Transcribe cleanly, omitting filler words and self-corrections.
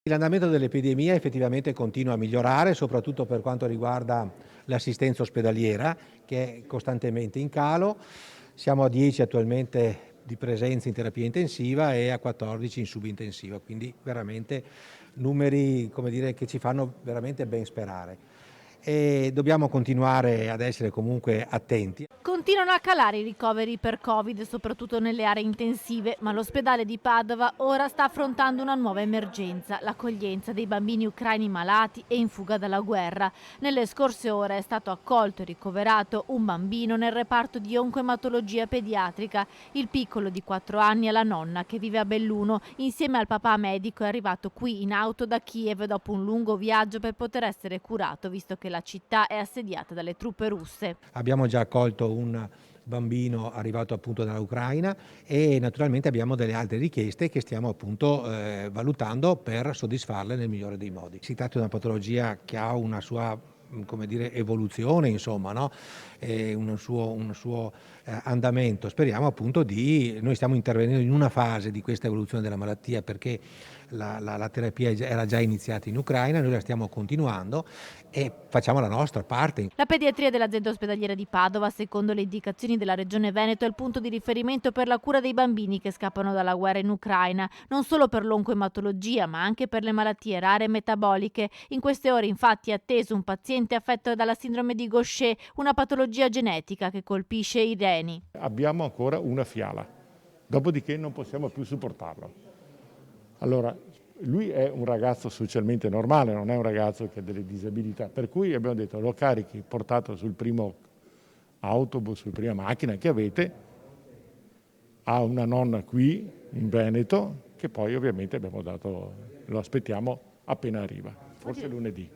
L'andamento dell'epidemia effettivamente continua a migliorare, soprattutto per quanto riguarda l'assistenza ospedaliera, che è costantemente in calo. Siamo a 10 attualmente di presenza in terapia intensiva e a 14 in subintensiva, quindi veramente numeri, come dire, che ci fanno veramente ben sperare. E dobbiamo continuare ad essere comunque attenti. Continuano a calare i ricoveri per Covid, soprattutto nelle aree intensive, ma l'ospedale di Padova ora sta affrontando una nuova emergenza, l'accoglienza dei bambini ucraini malati e in fuga dalla guerra. Nelle scorse ore è stato accolto e ricoverato un bambino nel reparto di oncoematologia pediatrica. Il piccolo di 4 anni e la nonna, che vive a Belluno, insieme al papà medico, è arrivato qui in auto da Kiev dopo un lungo viaggio per poter essere curato, visto che la città è assediata dalle truppe russe. Abbiamo già accolto un bambino arrivato appunto dall'Ucraina e naturalmente abbiamo delle altre richieste che stiamo appunto valutando per soddisfarle nel migliore dei modi. Si tratta di una patologia che ha una sua, come dire, evoluzione, insomma, no? Un suo andamento. Speriamo appunto noi stiamo intervenendo in una fase di questa evoluzione della malattia perché la terapia era già iniziata in Ucraina, noi la stiamo continuando e facciamo la nostra parte. La pediatria dell'azienda ospedaliera di Padova, secondo le indicazioni della Regione Veneto, è il punto di riferimento per la cura dei bambini che scappano dalla guerra in Ucraina, non solo per l'oncoematologia, ma anche per le malattie rare e metaboliche. In queste ore, infatti, è atteso un paziente affetto dalla sindrome di Gaucher, una patologia genetica che colpisce i reni. Abbiamo ancora una fiala, dopodiché non possiamo più supportarlo. Allora, lui è un ragazzo socialmente normale, non è un ragazzo che ha delle disabilità, per cui abbiamo detto lo carichi, portato sul primo autobus, sulla prima macchina che avete, ha una nonna qui in Veneto, che poi ovviamente lo aspettiamo appena arriva, forse lunedì.